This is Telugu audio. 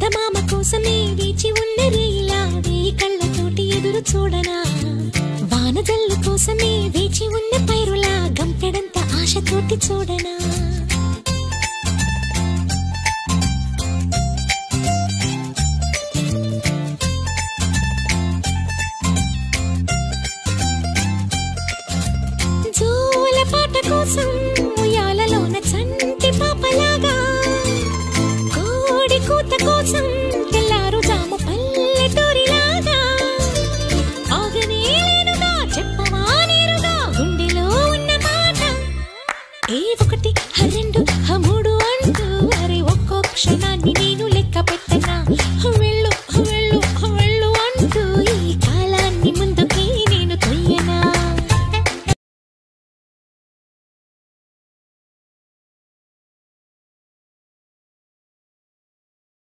చందమామ కోసమే వేచి ఉన్న రేయిలా వేయి కళ్ళతోటి ఎదురు చూడనా వానజల్లు కోసమే వేచి ఉన్న పైరులా గంపెడంత ఆశతోటి చూడనా